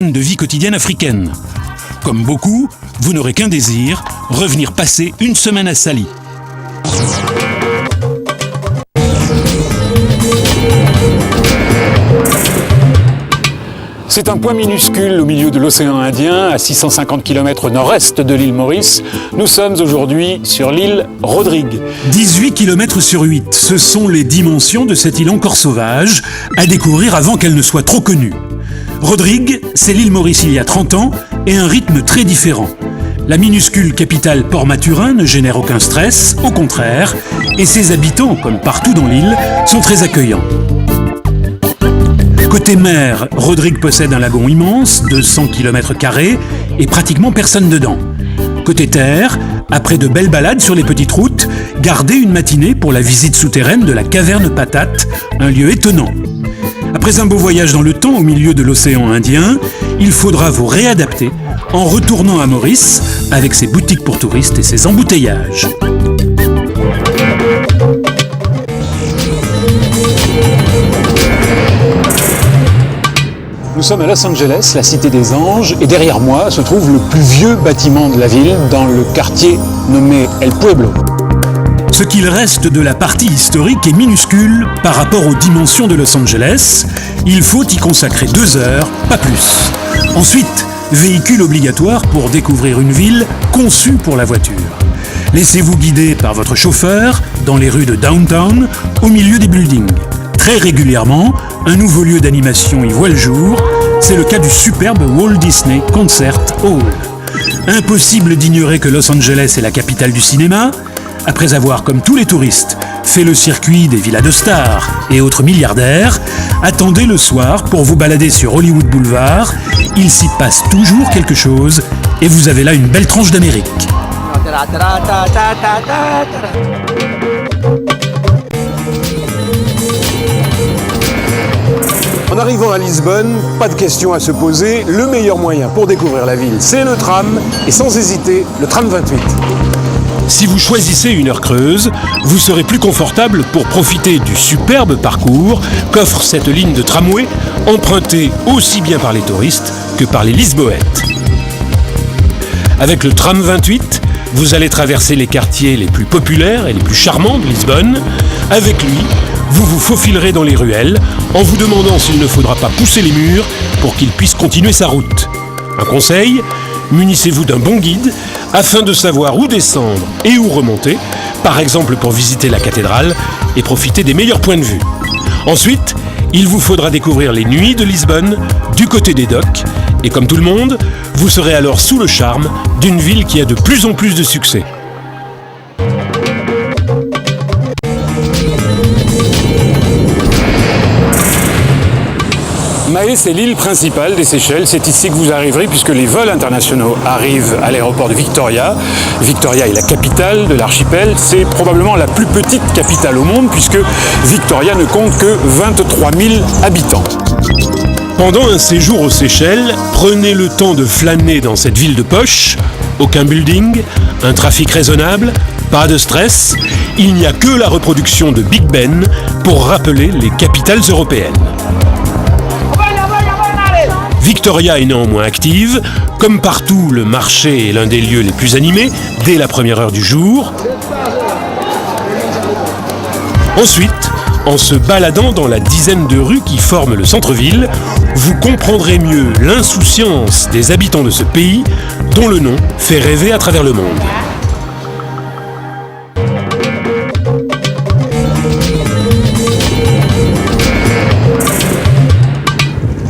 de vie quotidienne africaine. Comme beaucoup, vous n'aurez qu'un désir, revenir passer une semaine à Sali. C'est un point minuscule au milieu de l'océan Indien, à 650 km au nord-est de l'île Maurice. Nous sommes aujourd'hui sur l'île Rodrigue. 18 km sur 8, ce sont les dimensions de cette île encore sauvage, à découvrir avant qu'elle ne soit trop connue. Rodrigue, c'est l'île Maurice il y a 30 ans, et un rythme très différent. La minuscule capitale Port-Maturin ne génère aucun stress, au contraire, et ses habitants, comme partout dans l'île, sont très accueillants. Côté mer, Rodrigue possède un lagon immense, de 100 km², et pratiquement personne dedans. Côté terre, après de belles balades sur les petites routes, gardez une matinée pour la visite souterraine de la caverne Patate, un lieu étonnant. Après un beau voyage dans le temps au milieu de l'océan Indien, il faudra vous réadapter en retournant à Maurice avec ses boutiques pour touristes et ses embouteillages. Nous sommes à Los Angeles, la cité des anges, et derrière moi se trouve le plus vieux bâtiment de la ville dans le quartier nommé El Pueblo. Ce qu'il reste de la partie historique est minuscule par rapport aux dimensions de Los Angeles. Il faut y consacrer 2 heures, pas plus. Ensuite, véhicule obligatoire pour découvrir une ville conçue pour la voiture. Laissez-vous guider par votre chauffeur dans les rues de Downtown, au milieu des buildings. Très régulièrement, un nouveau lieu d'animation y voit le jour. C'est le cas du superbe Walt Disney Concert Hall. Impossible d'ignorer que Los Angeles est la capitale du cinéma. Après avoir, comme tous les touristes, fait le circuit des villas de stars et autres milliardaires, attendez le soir pour vous balader sur Hollywood Boulevard. Il s'y passe toujours quelque chose et vous avez là une belle tranche d'Amérique. En arrivant à Lisbonne, pas de question à se poser, le meilleur moyen pour découvrir la ville, c'est le tram, et sans hésiter, le tram 28. Si vous choisissez une heure creuse, vous serez plus confortable pour profiter du superbe parcours qu'offre cette ligne de tramway, empruntée aussi bien par les touristes que par les Lisboètes. Avec le tram 28, vous allez traverser les quartiers les plus populaires et les plus charmants de Lisbonne. Avec lui, vous vous faufilerez dans les ruelles en vous demandant s'il ne faudra pas pousser les murs pour qu'il puisse continuer sa route. Un conseil, munissez-vous d'un bon guide afin de savoir où descendre et où remonter, par exemple pour visiter la cathédrale et profiter des meilleurs points de vue. Ensuite, il vous faudra découvrir les nuits de Lisbonne du côté des docks et comme tout le monde, vous serez alors sous le charme d'une ville qui a de plus en plus de succès. Mahé, c'est l'île principale des Seychelles. C'est ici que vous arriverez puisque les vols internationaux arrivent à l'aéroport de Victoria. Victoria est la capitale de l'archipel. C'est probablement la plus petite capitale au monde puisque Victoria ne compte que 23 000 habitants. Pendant un séjour aux Seychelles, prenez le temps de flâner dans cette ville de poche. Aucun building, un trafic raisonnable, pas de stress. Il n'y a que la reproduction de Big Ben pour rappeler les capitales européennes. Victoria est néanmoins active. Comme partout, le marché est l'un des lieux les plus animés dès la première heure du jour. Ensuite, en se baladant dans la dizaine de rues qui forment le centre-ville, vous comprendrez mieux l'insouciance des habitants de ce pays dont le nom fait rêver à travers le monde.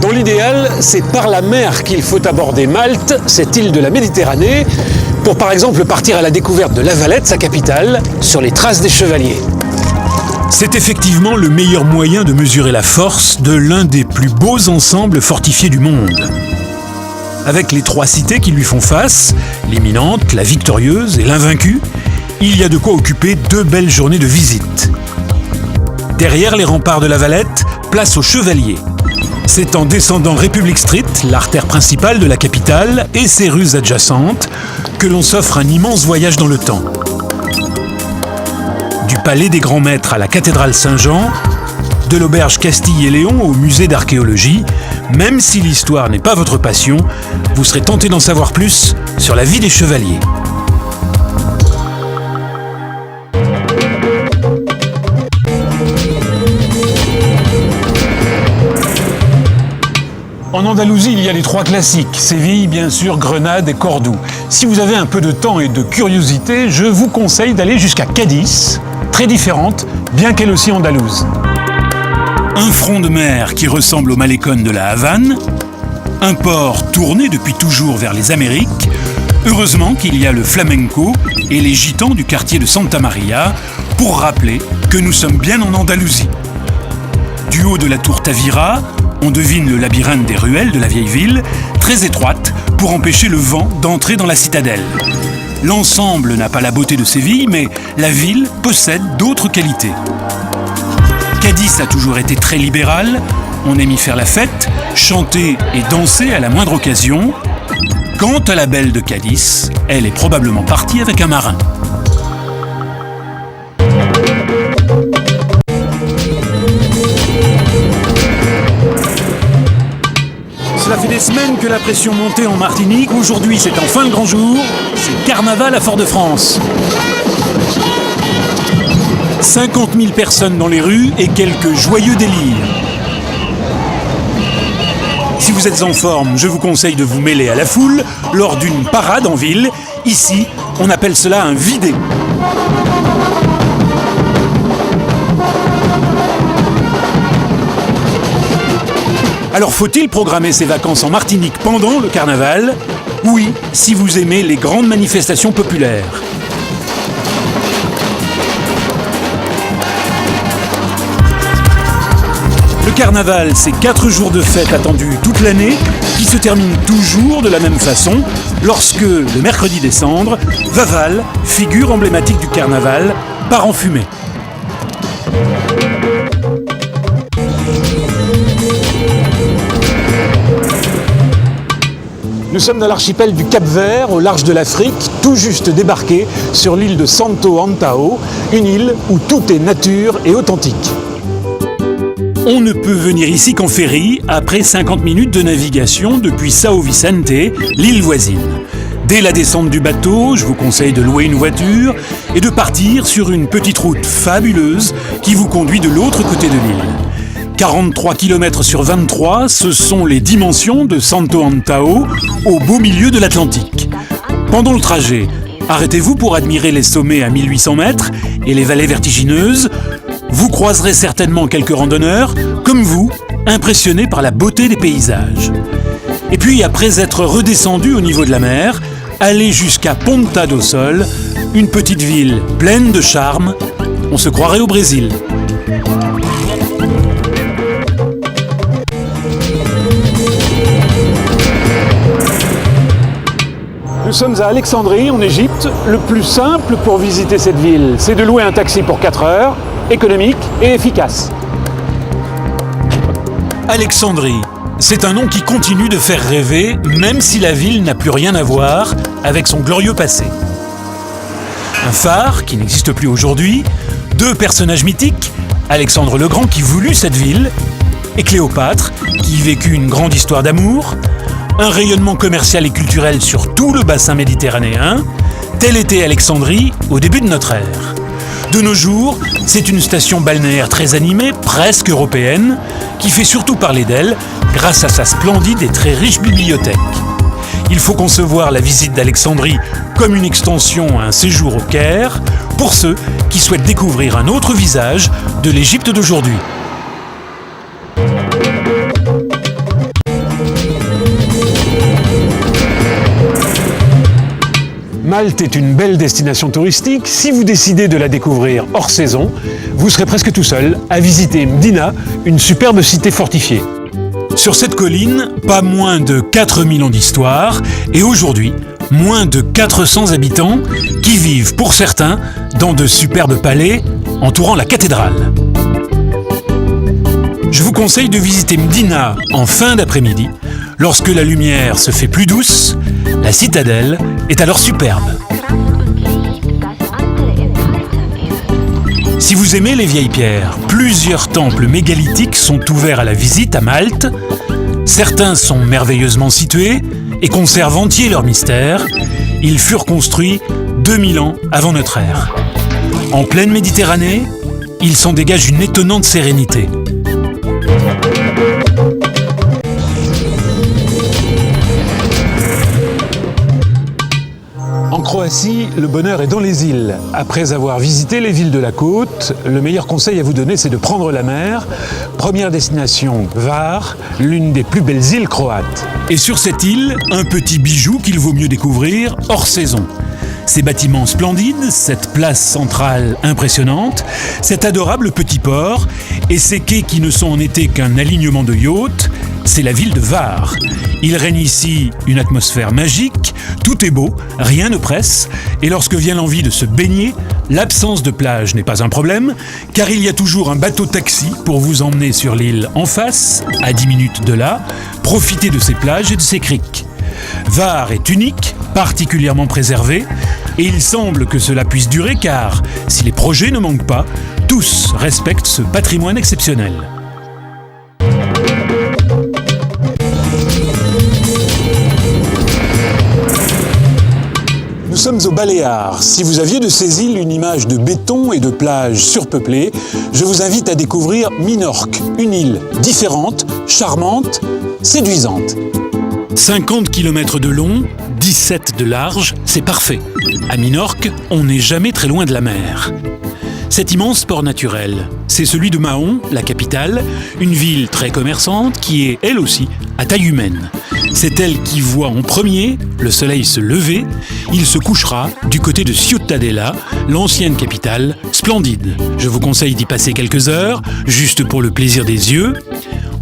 Dans l'idéal, c'est par la mer qu'il faut aborder Malte, cette île de la Méditerranée, pour par exemple partir à la découverte de La Valette, sa capitale, sur les traces des chevaliers. C'est effectivement le meilleur moyen de mesurer la force de l'un des plus beaux ensembles fortifiés du monde. Avec les 3 cités qui lui font face, l'imminente, la victorieuse et l'invaincue, il y a de quoi occuper 2 belles journées de visite. Derrière les remparts de La Valette, place aux chevaliers. C'est en descendant Republic Street, l'artère principale de la capitale, et ses rues adjacentes, que l'on s'offre un immense voyage dans le temps. Du palais des grands maîtres à la cathédrale Saint-Jean, De l'auberge Castille et Léon au musée d'archéologie, même si l'histoire n'est pas votre passion, vous serez tenté d'en savoir plus sur la vie des chevaliers. En Andalousie, il y a les trois classiques, Séville, bien sûr, Grenade et Cordoue. Si vous avez un peu de temps et de curiosité, je vous conseille d'aller jusqu'à Cadiz, très différente, bien qu'elle aussi andalouse. Un front de mer qui ressemble au malécon de la Havane, un port tourné depuis toujours vers les Amériques. Heureusement qu'il y a le flamenco et les gitans du quartier de Santa Maria pour rappeler que nous sommes bien en Andalousie. Du haut de la tour Tavira, on devine le labyrinthe des ruelles de la vieille ville, très étroite pour empêcher le vent d'entrer dans la citadelle. L'ensemble n'a pas la beauté de Séville, mais la ville possède d'autres qualités. Cadiz a toujours été très libéral, on aime y faire la fête, chanter et danser à la moindre occasion. Quant à la belle de Cadiz, elle est probablement partie avec un marin. Cela fait des semaines que la pression montait en Martinique. Aujourd'hui, c'est enfin le grand jour. C'est carnaval à Fort-de-France. 50 000 personnes dans les rues et quelques joyeux délires. Si vous êtes en forme, je vous conseille de vous mêler à la foule lors d'une parade en ville. Ici, on appelle cela un vidé. Alors faut-il programmer ses vacances en Martinique pendant le carnaval? Oui, si vous aimez les grandes manifestations populaires. Le carnaval, c'est 4 jours de fête attendus toute l'année, qui se terminent toujours de la même façon, lorsque, le mercredi des Cendres, Vaval, figure emblématique du carnaval, part en fumée. Nous sommes dans l'archipel du Cap-Vert, au large de l'Afrique, tout juste débarqué sur l'île de Santo Antão, une île où tout est nature et authentique. On ne peut venir ici qu'en ferry, après 50 minutes de navigation depuis São Vicente, l'île voisine. Dès la descente du bateau, je vous conseille de louer une voiture et de partir sur une petite route fabuleuse qui vous conduit de l'autre côté de l'île. 43 km sur 23, ce sont les dimensions de Santo Antão, au beau milieu de l'Atlantique. Pendant le trajet, arrêtez-vous pour admirer les sommets à 1800 mètres et les vallées vertigineuses. Vous croiserez certainement quelques randonneurs, comme vous, impressionnés par la beauté des paysages. Et puis, après être redescendu au niveau de la mer, allez jusqu'à Ponta do Sol, une petite ville pleine de charme. On se croirait au Brésil. Nous sommes à Alexandrie, en Égypte. Le plus simple pour visiter cette ville, c'est de louer un taxi pour 4 heures, économique et efficace. Alexandrie, c'est un nom qui continue de faire rêver, même si la ville n'a plus rien à voir avec son glorieux passé. Un phare, qui n'existe plus aujourd'hui, 2 personnages mythiques, Alexandre le Grand qui voulut cette ville, et Cléopâtre, qui y vécut une grande histoire d'amour, un rayonnement commercial et culturel sur tout le bassin méditerranéen, telle était Alexandrie au début de notre ère. De nos jours, c'est une station balnéaire très animée, presque européenne, qui fait surtout parler d'elle grâce à sa splendide et très riche bibliothèque. Il faut concevoir la visite d'Alexandrie comme une extension à un séjour au Caire, pour ceux qui souhaitent découvrir un autre visage de l'Égypte d'aujourd'hui. Malte est une belle destination touristique. Si vous décidez de la découvrir hors saison, vous serez presque tout seul à visiter Mdina, une superbe cité fortifiée. Sur cette colline, pas moins de 4000 ans d'histoire et aujourd'hui, moins de 400 habitants qui vivent pour certains dans de superbes palais entourant la cathédrale. Je vous conseille de visiter Mdina en fin d'après-midi. Lorsque la lumière se fait plus douce, la citadelle est alors superbe. Si vous aimez les vieilles pierres, plusieurs temples mégalithiques sont ouverts à la visite à Malte. Certains sont merveilleusement situés et conservent entier leur mystère. Ils furent construits 2000 ans avant notre ère. En pleine Méditerranée, ils s'en dégagent une étonnante sérénité. En Croatie, le bonheur est dans les îles. Après avoir visité les villes de la côte, le meilleur conseil à vous donner, c'est de prendre la mer. Première destination, Hvar, l'une des plus belles îles croates. Et sur cette île, un petit bijou qu'il vaut mieux découvrir hors saison. Ces bâtiments splendides, cette place centrale impressionnante, cet adorable petit port et ces quais qui ne sont en été qu'un alignement de yachts, c'est la ville de Hvar. Il règne ici une atmosphère magique, tout est beau, rien ne presse, et lorsque vient l'envie de se baigner, l'absence de plage n'est pas un problème, car il y a toujours un bateau-taxi pour vous emmener sur l'île en face, à 10 minutes de là, profiter de ses plages et de ses criques. Hvar est unique, particulièrement préservé, et il semble que cela puisse durer car, si les projets ne manquent pas, tous respectent ce patrimoine exceptionnel. Nous sommes aux Baléares. Si vous aviez de ces îles une image de béton et de plages surpeuplées, je vous invite à découvrir Minorque, une île différente, charmante, séduisante. 50 km de long, 17 de large, c'est parfait. À Minorque, on n'est jamais très loin de la mer. Cet immense port naturel, c'est celui de Mahon, la capitale, une ville très commerçante qui est, elle aussi, à taille humaine. C'est elle qui voit en premier le soleil se lever. Il se couchera du côté de Ciutadella, l'ancienne capitale, splendide. Je vous conseille d'y passer quelques heures, juste pour le plaisir des yeux.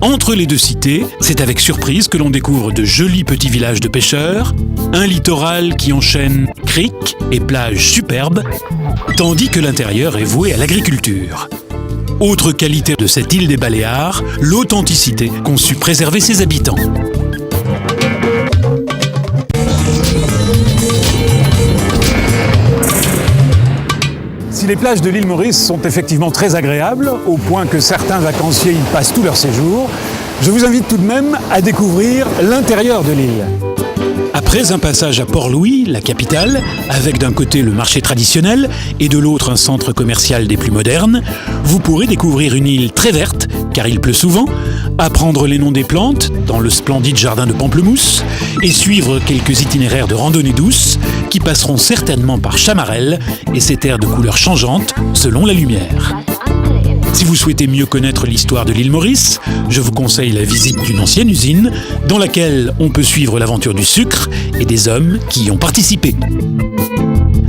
Entre les deux cités, c'est avec surprise que l'on découvre de jolis petits villages de pêcheurs, un littoral qui enchaîne criques et plages superbes, tandis que l'intérieur est voué à l'agriculture. Autre qualité de cette île des Baléares, l'authenticité qu'ont su préserver ses habitants. Si les plages de l'île Maurice sont effectivement très agréables, au point que certains vacanciers y passent tout leur séjour, je vous invite tout de même à découvrir l'intérieur de l'île. Après un passage à Port-Louis, la capitale, avec d'un côté le marché traditionnel et de l'autre un centre commercial des plus modernes, vous pourrez découvrir une île très verte, car il pleut souvent, apprendre les noms des plantes dans le splendide jardin de pamplemousse et suivre quelques itinéraires de randonnée douce qui passeront certainement par Chamarel et ses terres de couleurs changeantes selon la lumière. Si vous souhaitez mieux connaître l'histoire de l'île Maurice, je vous conseille la visite d'une ancienne usine dans laquelle on peut suivre l'aventure du sucre et des hommes qui y ont participé.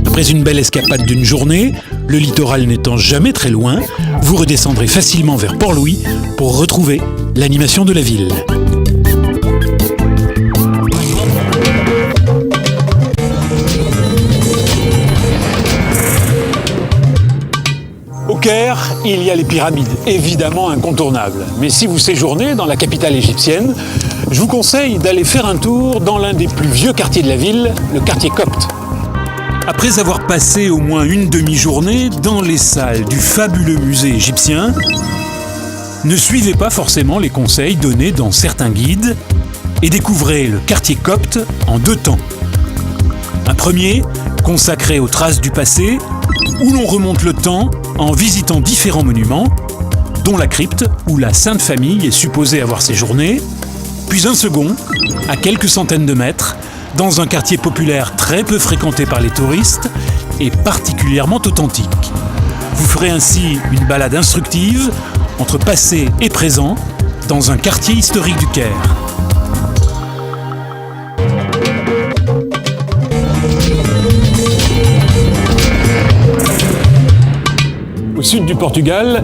Après une belle escapade d'une journée, le littoral n'étant jamais très loin, vous redescendrez facilement vers Port-Louis pour retrouver l'animation de la ville. Au Caire, il y a les pyramides, évidemment incontournables. Mais si vous séjournez dans la capitale égyptienne, je vous conseille d'aller faire un tour dans l'un des plus vieux quartiers de la ville, le quartier copte. Après avoir passé au moins une demi-journée dans les salles du fabuleux musée égyptien, ne suivez pas forcément les conseils donnés dans certains guides et découvrez le quartier copte en 2 temps. Un premier, consacré aux traces du passé, où l'on remonte le temps en visitant différents monuments, dont la crypte où la Sainte Famille est supposée avoir séjourné, puis un second, à quelques centaines de mètres, dans un quartier populaire très peu fréquenté par les touristes et particulièrement authentique. Vous ferez ainsi une balade instructive entre passé et présent dans un quartier historique du Caire. Au sud du Portugal,